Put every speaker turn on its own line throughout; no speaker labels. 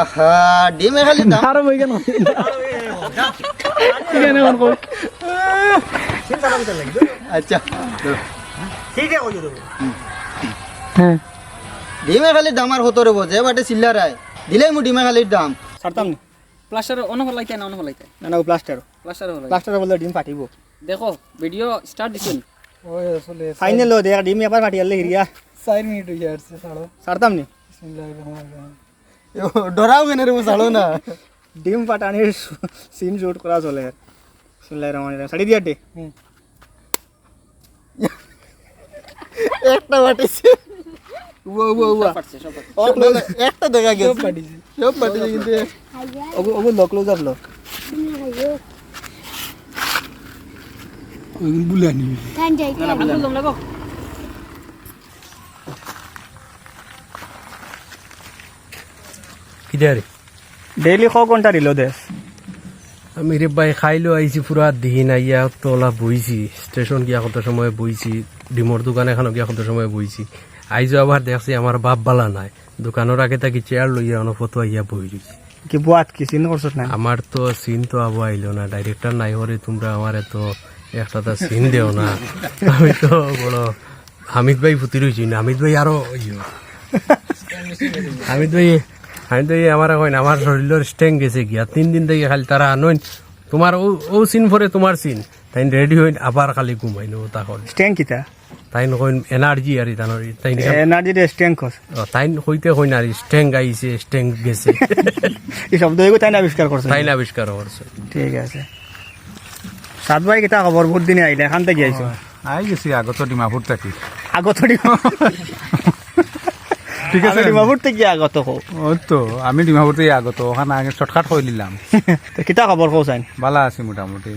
আহা ডিমে খালি দাম
আর বই কেন কেন কোন কই
চিন্তা করতে লাগি
আচ্ছা
ঠিক আছে কই দেব
হ্যাঁ
ডিমে খালি দাম আর হতো রে যে বাটে চিল্লারায় দিলেই মু ডিমে খালির দাম
ছাড়তাম না
প্লাস্টার অনফল লাইতে না অনফল লাইতে
না প্লাস্টার
প্লাস্টার হলো
প্লাস্টার বললে ডিম ফাটিব
দেখো ভিডিও স্টার্ট দিছেন
ওই আসলে
ফাইনাল লো দেখ ডিম এবার ফাটি গেলে হিরিয়া
4 মিনিট হয়ে যাচ্ছে ছাড়ো
ছাড়তাম না
বিসমিল্লাহির রহমানির রহিম
ডরাও কেন রে ছাড়ো না
ডিম ফাটানির সিন শুট করা চলে বিসমিল্লাহির রহমানির রহিম ছাড়ি দিয়া দে
একটা বাটেছে
পারছে সব
একটা দেখা গেছে
পাঠিয়েছি
সব পাঠিয়েছে কিন্তু
ওগো লোক ক্লোজ আপ লোক
ওই বুলানি
না বুঝলাম লাগো
কিদারে
ডেইলি ক ঘন্টা দিলো দেশ
আমি রে ভাই খাইলো আইছি পুরা দিন আইয়া তোলা বইছি স্টেশন গিয়া কত সময় বইছি ডিমর দোকান এখানে গিয়া কত সময় বইছি আইজো আবার দেখছি আমার বাপ বালা নাই দোকানের আগে থাকি চেয়ার লইয়া অনফতো আইয়া বই রইছি
কি বুয়াত কি সিন করছত না
আমার তো সিন তো আবো আইলো না ডাইরেক্টর নাই হরে তোমরা আমার এত একটা সিন দেও না আমি তো বড় হামিদ ভাই ফুটি রইছি না হামিদ ভাই আরো হামিদ ভাই আমি তো আমার কইন আমার শরীরের স্ট্রেং গেছে গিয়া 3 দিন থেকে খালি তারা আনইন তোমার ও সিন পরে তোমার সিন তাই রেডি হইন আবার খালি ঘুমাইনো তখন
স্ট্যাং কিতা
তাই কইন এনার্জি আর তাই
এনার্জি দে স্ট্যাং কস
তাই হইতে কইন আর স্ট্রেং আইছে স্ট্রেং গেছে
এই শব্দ এগো তাই না আবিষ্কার করছ
তাই না আবিষ্কার করছে
ঠিক আছে সাত ভাই কিতা খবর বহুত দিনে আইলে এখান থেকে আইছো
আই গেছি আগত ডিমাপুর থাকি
আগত
ঠিক আছে
ডিমাপুর থেকে আগত কো
ওই তো আমি ডিমাপুর থেকে আগত ওখানে আগে শর্টকাট করে দিলাম
তো কিতা খবর কও চাইন
ভালো আছি মোটামুটি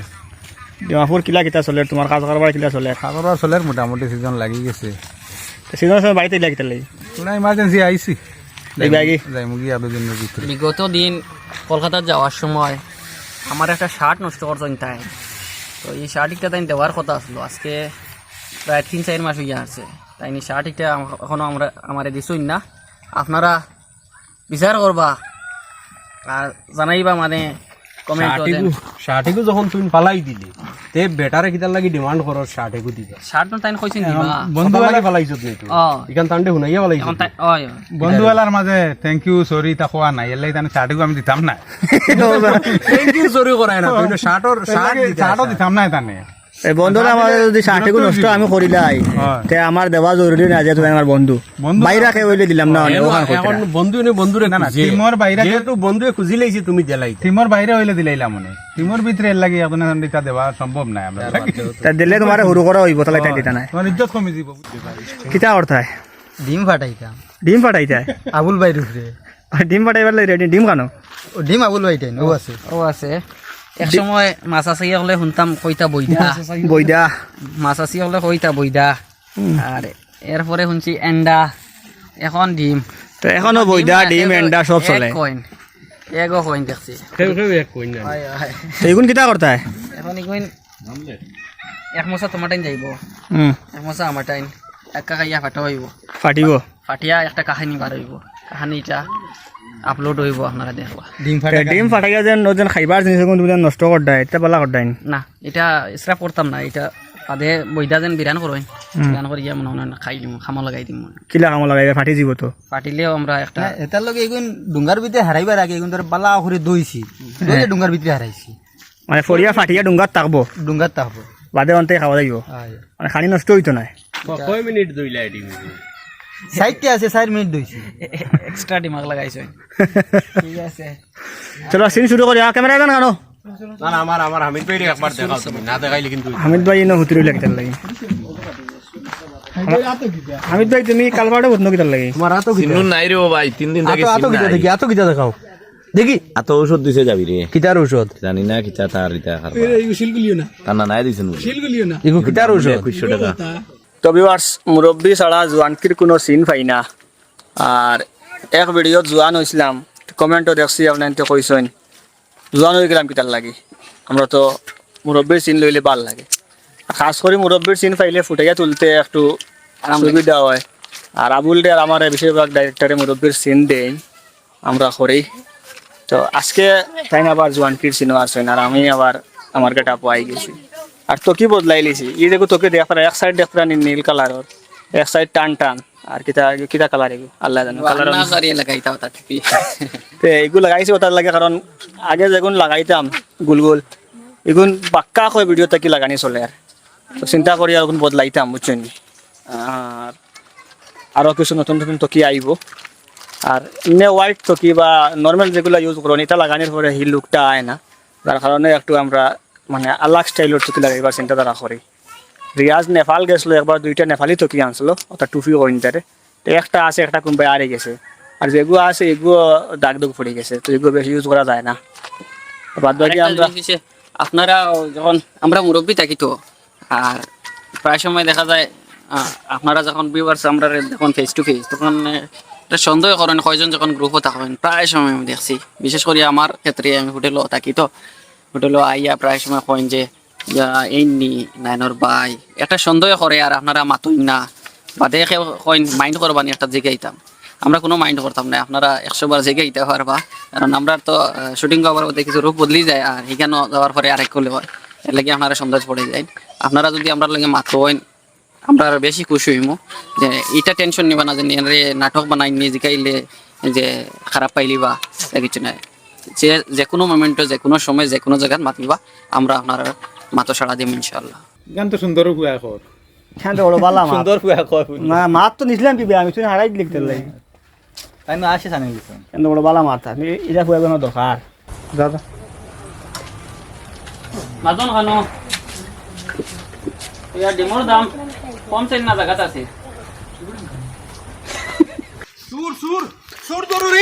ডিমাপুর কিলা কিতা চলে তোমার কাজ কারবার কিলা চলে
খাবার চলে মোটামুটি সিজন লাগি গেছে
সিজন সময় বাড়িতে ইলা কিতা লাগি
পুরা ইমার্জেন্সি আইছি যাই মুগি আর দুদিনের ভিতরে
বিগত দিন কলকাতা যাওয়ার সময় আমার একটা শার্ট নষ্ট করছেন তাই তো এই শার্টটা তাই দেওয়ার কথা আসলো আজকে প্রায় 3-4 মাস হয়ে আছে তাই এই শার্টটা এখনো আমরা দিছই না আপনারা বিচার করবা আর জানাইবা মানে কমেন্ট
শার্টিগু যখন তুমি পালাই দিলি তে বেটারে কিতার লাগি ডিমান্ড করো শার্টিগু দিবা
শার্ট তাই কইছেন দিবা
বন্ধু
লাগি পালাইছত নি তুই ইখান তান্ডে হুনাইয়া পালাইছত
এখন তাই ওই
বন্ধুওয়ালার মাঝে থ্যাংক ইউ সরি তা কোয়া নাই এলাই তানে চাটিগু আমি দিতাম না
থ্যাংক ইউ সরি করায় না তুই
চাটও দিতাম না তানে
এই বন্ধুরা আমাদের যদি শার্টগুলো নষ্ট আমি করিলাই তে আমার দেওয়া জরুরি না যে তুমি আমার বন্ধু বাইরে কে হইলে দিলাম না
এখন বন্ধু নে বন্ধুরে
না টিমর বাইরে
যেহেতু বন্ধুয়ে খুঁজি লাইছি তুমি দেলাই
টিমর বাইরে হইলে দিলাইলাম মনে টিমর ভিতরে এর লাগি এখন দিতা দেওয়া সম্ভব নাই আমরা
তা দিলে তোমার হুরু করা হইব তাহলে তাই দিতা নাই
তোমার ইজ্জত কমে যাব
কিতা অর্থায়
ডিম ফাটাইতাম
ডিম ফাটাইতাই
আবুল ভাই রুফরে
ডিম ফাটাইবার লাগে রেডি ডিম কানো
ও ডিম আবুল ভাইটাই ও আছে
ও আছে এক সময় মাছ আসি হলে শুনতাম কইতা বইদা
বইদা
মাছ আসি হলে কইতা বইদা আর এরপরে শুনছি এন্ডা এখন ডিম
তো এখনো বইদা ডিম এন্ডা সব চলে
কইন এগো কইন দেখছি
কেউ কেউ এক কই না
এইগুন কিতা করতায়
এখন কইন এক মশা তোমার টাইম যাইব এক মশা আমার টাইম এক কাকাইয়া ফাটা হইব
ফাটিব
ফাটিয়া একটা কাহিনী বার হইব কাহিনীটা আপলোড হইব আপনারা দেখবা
ডিম ফাটাইয়া যেন যেন খাইবার জিনিস তুমি যেন নষ্ট করদাই এটা পালা করদাই
না এটা স্ক্রাপ করতাম না এটা আদে বইদা যেন বিরান করই বিরান করিয়া মনে হয় খাই দিম খামা লাগাই দিম
কিলা কাম লাগাই ফাটি যাব তো
ফাটিলেও আমরা একটা
এটার লগে এগুন ডুঙ্গার ভিতরে হারাইবার আগে এগুন তোর বালা করে দইছি দইলে ডুঙ্গার ভিতরে হারাইছি
মানে ফড়িয়া ফাটিয়া ডুঙ্গাত থাকবো
ডুঙ্গার তাহবো
বাদে অন্তে খাওয়া যাইব মানে খানি নষ্ট হইতো না
কয় মিনিট দইলাই দিম
সাইডতে আছে 4 মিনিট দইছি
এক্সট্রা দিমাগ লাগাইছো ঠিক আছে
চলো সিন শুরু করি ক্যামেরাম্যান কানো
না না আমার হামিদ ভাই একবার দেখাও তুমি না দেখাইলে কিন্তু
হামিদ ভাই এনে হুতুরি লাগতে লাগে হামিদ ভাই তুমি কালবাড়ে বদন কিতার লাগে
তোমার আতো
সিনু নাই রে ও ভাই 3 দিন থেকে
আতো কিটা দেখি আতো কিটা দেখাও দেখি
আতো ঔষধ দিছে যাবি রে
কিটার ঔষধ
জানি না কিটা তার ইটা খারাপ
এই শিলগুলিও না
তা না নাই দিছেন
শিলগুলিও না
এগো কিটার ঔষধ
2100 টাকা
তো ভিউয়ার্স মুরব্বী ছাড়া জোয়ানকির কোনো সিন পাই না আর এক ভিডিও জোয়ান হয়েছিলাম কমেন্টও দেখছি আপনার কইছেন জোয়ান হয়ে গেলাম কিতার লাগে আমরা তো মুরব্বীর সিন লইলে ভাল লাগে খাস করে মুরব্বীর সিন পাইলে ফুটাইয়া তুলতে একটু সুবিধা হয় আর আবুল ডে আর আমার বেশিরভাগ ডাইরেক্টরে মুরব্বীর সিন দেয় আমরা করি। তো আজকে তাই না আবার জোয়ানকির সিনেমা আসেন আর আমি আবার আমার গেটা পাই গেছি আর তোকে বদলাই লিছি এই দেখো তোকে দেখরা এক সাইড দেখরা নীল কালারের এক সাইড টান টান আর কিতা কিতা কালার এগু আল্লাহ জানে কালার
না করিয়ে লাগাইতা ওটা টুপি
তে এগুলো লাগাইছি ওটার লাগে কারণ আগে যেগুন লাগাইতাম গুল গুল এগুন বাক্কা কয় ভিডিও তাকি লাগানি চলে আর তো চিন্তা করি আর এখন বদলাইতাম বুঝছেন আর আরও কিছু নতুন নতুন তকি আইব আর এমনি হোয়াইট তকি বা নর্মাল যেগুলো ইউজ করুন এটা লাগানোর পরে হি লুকটা আয় না যার কারণে একটু আমরা মানে আলাগ স্টাইলের তকি লাগাইবার চিন্তাধারা করি রিয়াজ নেপাল গেছিলো একবার 2টা নেপালি তকি আনছিল ওটা টুপি ওইটারে তো একটা আছে একটা কোনবাই আরে গেছে আর যেগুলো আছে এগুলো দাগ দাগ পড়ে গেছে তো এগুলো বেশি ইউজ করা যায় না বাদ বাকি আমরা
আপনারা যখন আমরা মুরব্বী থাকি তো আর প্রায় সময় দেখা যায় আপনারা যখন ভিউয়ার্স আমরা যখন ফেস টু ফেস তখন একটা সন্দেহ করেন কয়জন যখন গ্রুপও থাকবেন প্রায় সময় আমি দেখছি বিশেষ করে আমার ক্ষেত্রে আমি হোটেলও থাকি তো হোটেলও আইয়া প্রায় সময় কইন যে এইনি নাইনর বাই একটা সন্দেহ করে আর আপনারা মাতুই না বা দেখে কইন মাইন্ড করবানি একটা জিগাইতাম আমরা কোনো মাইন্ড করতাম না আপনারা 100 বার জিগাইতে পারবা কারণ আমরা তো শুটিং করার মধ্যে কিছু রূপ বদলি যায় আর এখানে যাওয়ার পরে আরেক করলে হয় এর লাগে আপনারা সন্দেহ পড়ে যায় আপনারা যদি আমরা লাগে মাতুইন আমরা বেশি খুশি হইমু যে এটা টেনশন নিবা না যে নাটক বানাই নিয়ে জিকাইলে যে খারাপ পাইলি বা কিছু নাই যে কোনো মোমেন্টে যে কোনো সময় যে কোনো জায়গায় মাতিবা আমরা আপনার মাতো সাড়া দিম ইনশাআল্লাহ
গান তো সুন্দর হুয়া কর
হ্যাঁ বড় বালা
সুন্দর হুয়া কর
না মাত তো নিছিলাম কি আমি তুই হারাই লিখতে লাগি
তাই না আসে জানি কিছু
কেন বড় বালা মাথা এটা খুব কোনো দরকার দাদা
মাজন খানো ইয়ার ডিমোর দাম কম চাই না জায়গাতে আছে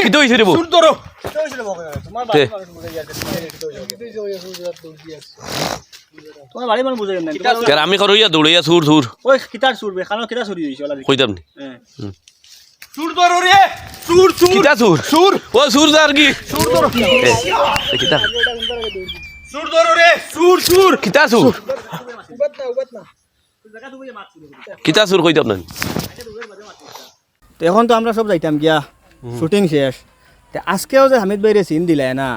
কিতো হইছে রে বউ
তোমার বাড়ি মানুষ বুঝে না
কেন আমি করো ইয়া দৌড়াইয়া সুর সুর
ওই কিতার সুরবে খানো কিতা সুরি দিছ ওলা
কইতাম নি
সুর ধরো রে সুর সুর
কিতা সুর সুর ও সুর দার কি সুর ধরো কিতা
সুর ধরো রে সুর সুর
কিতা সুর কিতা সুর কইতাম না
তো এখন তো আমরা সব যাইতাম গিয়া শুটিং শেষ তো আজকেও যে হামিদ ভাইরে সিন দিলে না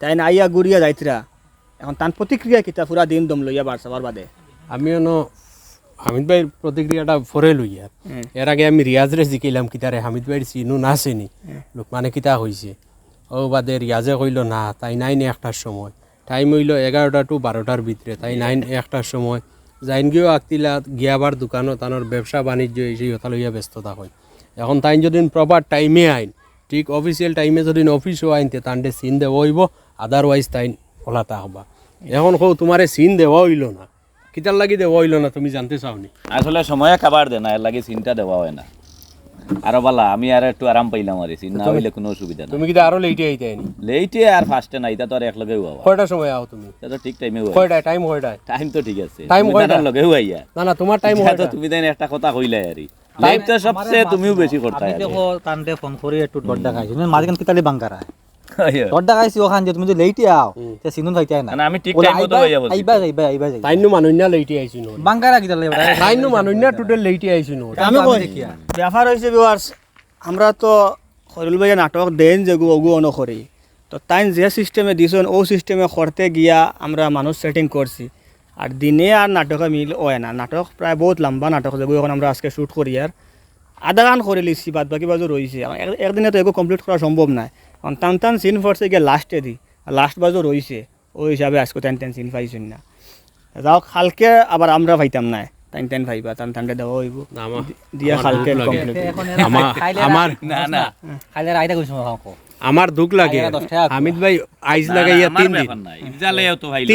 তাই না আইয়া গুড়িয়া যাইতরা এখন তার প্রতিক্রিয়া কিতা পুরা দিন দম লইয়া বাড়ছাবার বাদে
আমিও হামিদ ভাইয়ের প্রতিক্রিয়াটা ফরে লইয়া এর আগে আমি রিয়াজরে জিকাইলাম কিতারে হামিদ ভাইয়ের চিনু না চিনি লোক মানে কিতা হয়েছে ও বাদে রিয়াজে কইল না তাই নাইন 1টার সময় টাইম হইল 11টা টু 12টার ভিতরে তাই নাইন 1টার সময় যাইন গিয়েও আগতিলা গিয়াবার দোকানও তানোর ব্যবসা বাণিজ্য এই কথা লইয়া ব্যস্ততা হয় এখন তাই যদি প্রপার টাইমে আইন ঠিক অফিসিয়াল টাইমে যদি অফিসও আইনতে তান্ডে সিন দেওয়া হইব আদারওয়াইজ তাই ওলাতা হবা এখন কৌ তোমারে সিন দেওয়া হইল না কিতার লাগি দেওয়া হইল না তুমি জানতে চাওনি
আসলে সময়ে খাবার দে না এর লাগে চিন্তা দেওয়া হয় না আরো বালা আমি আর একটু আরাম পাইলাম আর চিন্তা না হইলে কোনো অসুবিধা না
তুমি কিতা আরো লেটে আইতে আইনি
লেইটে আর ফার্স্টে না এটা তো আর এক লগে হওয়া
কয়টার সময় আও তুমি
এটা তো ঠিক টাইমে হওয়া
কয়টায় টাইম কয়টায়
টাইম তো ঠিক আছে
Time
তুমি
কয়টা?
তার লগে হইয়া
না না তোমার টাইম
এটা তো তুমি দেন একটা কথা কইলা আরই লাইভ তো সবচেয়ে তুমিও বেশি করতা
আমি দেখো তানতে ফোন করি একটু ডড্ডা খাইছি মাঝখান কিতালি বাঙ্কারা ডড্ডা খাইছি ওখান যে তুমি যে লেইটে আও তে সিনুন খাইতে না
না আমি ঠিক টাইম মতো হইয়া বলছি
আইবা যাই
তাইনু মানুন্যা লেটে আইছি নো
বাঙ্কারা কিতালি
তাইনু মানুন্যা টোটাল লেটে আইছি নো
আমি কই ব্যাপার হয়েছে ভিউয়ার্স আমরা তো খরিল ভাইয়া নাটক দেন যে ওগু অনুকরি তো তাই যে সিস্টেমে দিছেন ও সিস্টেমে করতে গিয়া আমরা মানুষ সেটিং করছি আর দিনে আর নাটকে মিল হয় না নাটক প্রায় বহুত লম্বা নাটক যেগুলো এখন আমরা আজকে শ্যুট করি আর আধা গান করে লিখছি বাদ বাকি বাজু রয়েছে একদিনে তো এগো কমপ্লিট করা সম্ভব নয় কারণ টান টান সিন ফরছে গিয়ে লাস্টে দি লাস্ট বাজু রয়েছে ওই হিসাবে আজকে টান টান সিন পাইছেন না যাও খালকে আবার আমরা পাইতাম না টান টান পাইবা টান টানটা দেওয়া হইব দিয়া খালকে কমপ্লিট
আমার
না না
খাইলে আইতা কইছো খাও
আমার দুঃখ লাগে হামিদ ভাই আইজ লাগাইয়া 3 দিন
ইজালেও তো ভাইলা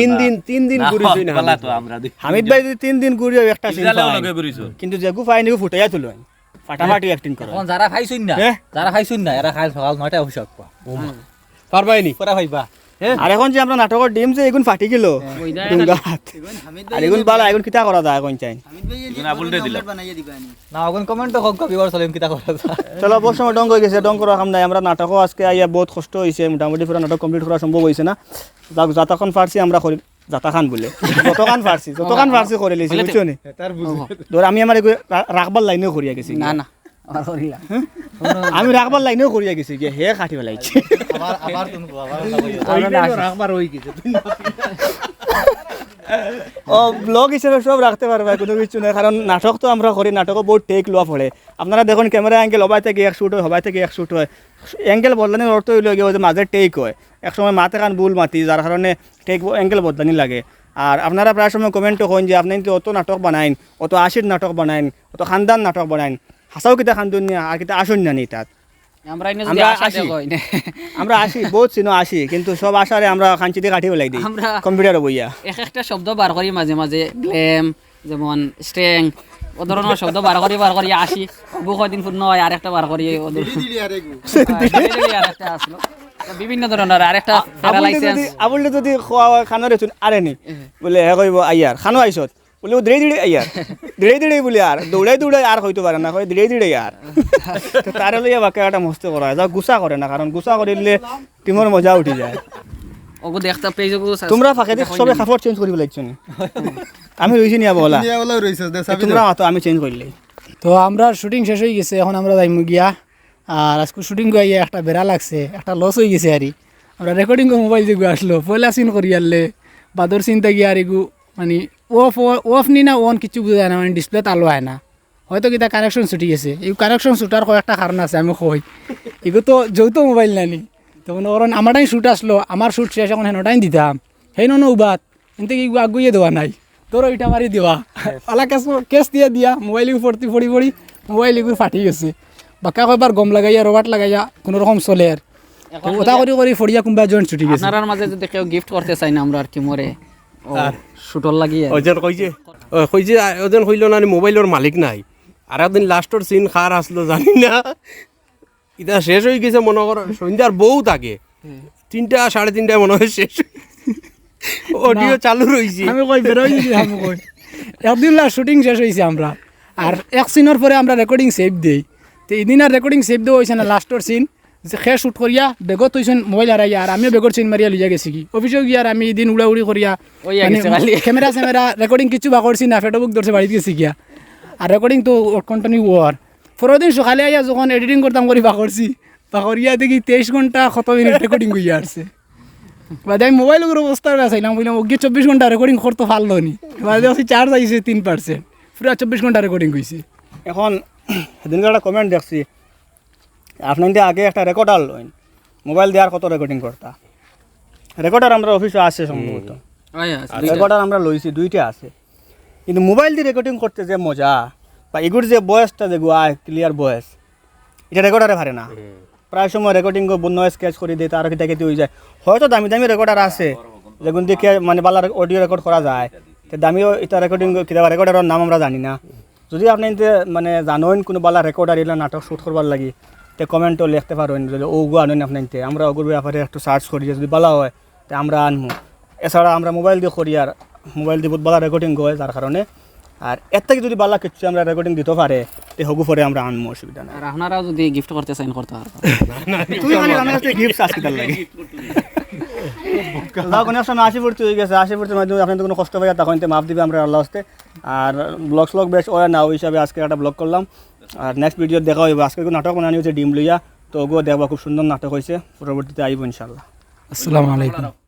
3 দিন ঘুরিছি না
বালা তো আমরা
হামিদ ভাই যদি 3 দিন ঘুরিও একটা সিন
ইজালেও লগে ঘুরিছো
কিন্তু যেগু ফাইনি ফুটাইয়া তুলো ফাটাফাটি অ্যাক্টিং করো
এখন যারা খাইছুন না যারা খাইছুন না এরা খাই সকাল 9টায় অফিস আসবা
পারবাইনি
পড়া ভাইবা
আর এখন যে আমরা নাটকের ডিম যে এগুন ফাটি গেল ডুঙ্গাত আর এগুন বালা এগুন কিতা করা যায় এখন চাই
না বলতে দিলা
না এখন কমেন্ট হোক বিবার চলেন কিতা করা
চলো বহুত সময় ডং হয়ে গেছে ডং করা কাম নাই আমরা নাটকও আজকে আইয়া বহুত কষ্ট হয়েছে মোটামুটি পুরো নাটক কমপ্লিট করা সম্ভব হয়েছে না যাক যতক্ষণ পারছি আমরা করি যতক্ষণ বলে যতক্ষণ পারছি করে লিছি বুঝছো নি ধর আমি আমার রাখবার লাইনেও করিয়া গেছি
না না
আমি রাখবার লাইনেও করিয়া গেছি যে হে খাটি পেলাইছি
রাখবার হয়ে গেছে
ও ব্লগ হিসেবে সব রাখতে পারবে কোনো কিছু নেই, কারণ নাটক তো আমরা করি, নাটকও বহুত টেক লোয়া পড়ে। আপনারা দেখুন ক্যামেরা অ্যাঙ্গেল হবাই থেকে এক শ্যুট হয়, হবাই থেকে এক শ্যুট হয়। অ্যাঙ্গেল বদলানোর অর্থ হইল গিয়ে যে মাঝে টেক হয়, একসময় মাথা কান বুল মাতি, যার কারণে টেক অ্যাঙ্গেল বদলানি লাগে। আর আপনারা প্রায় সময় কমেন্টও করেন যে আপনি অত নাটক বানাইন, অত আশির নাটক বানাইন, অত খানদান নাটক বানাইন, হাসাও কিতা খান্দুন নিয়ে আর কিতা আসুন না নি তাত। আমরা আসি বহুত চিনো আসি, কিন্তু সব আসারে আমরা খাঞ্চিতে কাটি পেলাই দিই কম্পিউটার বইয়া।
একটা শব্দ বার করি মাঝে মাঝে, গ্লেম যেমন স্ট্রেং ও ধরনের শব্দ বার করি আসি, অবু কয়দিন পূর্ণ হয় আরেকটা বার করি, আরেকটা আসলো বিভিন্ন ধরনের আরেকটা প্যারালাইসিস।
আবুলে যদি খানোর আরে নি বলে হে কইব আইয়ার খানো আইসত বলে ও ধীরে ধীরে আইয়ার ধীরে ধীরে বলে আর দৌড়াই আর হইতে পারে না, ধীরে ধীরে আর তার লইয়া বাক্য একটা মস্ত করা হয়, যা গুছা করে না, কারণ গুছা করিলে টিমর মজা উঠি যায়।
ওগো দেখতে পেজ
তোমরা ফাঁকে সবে কাপড় চেঞ্জ করিব লাগছো নি, আমি রইছি নিয়া বলা তোমরা তো আমি চেঞ্জ করলে।
তো আমরা শুটিং শেষ হয়ে গেছে, এখন আমরা যাইমু গিয়া। আর আজকে শুটিং গিয়ে একটা বেড়া লাগছে, একটা লস হয়ে গেছে আর আমরা রেকর্ডিং মোবাইল দিয়ে আসলো, পয়লা সিন করি আনলে বাদর চিন্তা গিয়ে আর এগু মানে অফ নি না অন কিছু বোঝা যায় না, মানে ডিসপ্লে তালো হয় না, হয়তো কিতা কানেকশন ছুটি গেছে। এই কানেকশন ছুটার কয়েকটা কারণ আছে, আমি কই এগু তো যৌথ মোবাইল নানি, তো মনে করেন আমারটাই শ্যুট আসলো, আমার শ্যুট শেষ এখন হেনটাই দিতাম, সেই নন উবাদ কিন্তু এগু আগুইয়ে দেওয়া নাই, তোর ওইটা মারি দেওয়া আলা কেস দিয়া মোবাইল পড়ি মোবাইল এগুলো ফাটি গেছে। বাক্কা কয়বার গম লাগাইয়া রবাট লাগাইয়া কোনো রকম চলে আর ওটা করি ফড়িয়া কোনবা জয়েন্ট ছুটি গেছে।
আপনার মাঝে যদি কেউ গিফট করতে চাই না আমরা আর কি মরে শুটল লাগিয়ে
ওজন কইছে ওজন হইল না মোবাইলের মালিক নাই, আর একদিন লাস্টর সিন খার আসলো জানি না, এটা শেষ হয়ে গেছে মনে করো সন্ধ্যার বহুত আগে 3টা 3:30টায় মনে হয় শেষ, অডিও চালু রয়েছে।
আমি কই বেরোই আমি কই একদিন লাস্ট শুটিং শেষ হয়েছে আমরা, আর এক সিনের পরে আমরা রেকর্ডিং সেভ দিই, তো এদিন আর রেকর্ডিং সেভ দেওয়া হয়েছে না, লাস্টর সিন যে খে শ্যুট করিয়া বেগত হয়েছেন মোবাইল হারাইয়া, আর আমিও বেগর সিন মারিয়া লইয়া গেছি কি অফিসেও গিয়া, আর আমি এদিন উড়াউড়ি করিয়া ক্যামেরা রেকর্ডিং কিছু বা করছি না, ফেটোবুক ধরছে বাড়িতে গেছি গিয়া, আর রেকর্ডিং তো কন্টিনিউ হওয়ার পরের দিন সকালে আইয়া যখন এডিটিং করতাম করি বা করিয়া দেখি 23 ঘন্টা কত মিনিট রেকর্ডিং করিয়া আসছে। বাদে আমি মোবাইল উপর অবস্থা চাইলাম, বললাম ওকে 24 ঘন্টা রেকর্ডিং করতে পারলো নি, বাদে চার্জ আইছে 3%, পুরো 24 ঘন্টা রেকর্ডিং হয়েছে।
এখন সেদিনকে একটা কমেন্ট দেখছি, আপনাদের আগে একটা রেকর্ডার লইন, মোবাইল দেওয়ার কত রেকর্ডিং করতা, রেকর্ডার আমরা অফিসে আছে সম্ভবত, রেকর্ডার আমরা লইছি 2টা আছে, কিন্তু মোবাইল দিয়ে রেকর্ডিং করতে যে মজা বা এগুর যে বয়সটা যে গোয়ায় ক্লিয়ার বয়স, এটা রেকর্ডারে পারে না। প্রায় সময় রেকর্ডিং নয়েজ স্কেচ করে দিয়ে তার কেটে হয়ে যায়, হয়তো দামি দামি রেকর্ডার আছে যেগুলো দিয়ে মানে বালার অডিও রেকর্ড করা যায়, তো দামিও এটা রেকর্ডিং কিনা রেকর্ডারের নাম আমরা জানি না। যদি আপনি মানে জানেন কোনো বালা রেকর্ডার এগুলো নাটক শ্যুট করবার লাগি, তো কমেন্টও লিখতে পারেন যদি ওগু আনেন আপনি, আমরা ওগুর ব্যাপারে একটু সার্চ করি, যদি বালা হয় তো আমরা আনবো। এছাড়া আমরা মোবাইল দিয়ে করি, আর মোবাইল দিয়ে বহুত বালা রেকর্ডিং হয় যার কারণে, আর এর থেকে যদি বালা কিছু আমরা রেকর্ডিং দিতে পারে তো হগু পরে আমরা আনবো, অসুবিধা নেই।
আর আপনারাও যদি গিফট করতে চান করতে পারবেন,
তুই খালি আমার কাছে গিফট আসতে তার লাগে যাও কোনো সময় 80 হয়ে গেছে, 80 মাধ্যমে আপনাদের কোনো কষ্ট পাই তখন মাফ দিবে আমরা আল্লাহ হস্তে। আর ব্লগ বেশ ওয়া না ওই হিসাবে আজকে একটা ব্লগ করলাম, আর নেক্সট ভিডিও দেখা হইব। আজকে নাটক বানানি হচ্ছে ডিম লইয়া, তো ওগুলো দেখবা খুব সুন্দর নাটক হয়েছে, পরবর্তীতে আইব ইনশাল্লাহ।
আসসালামু আলাইকুম।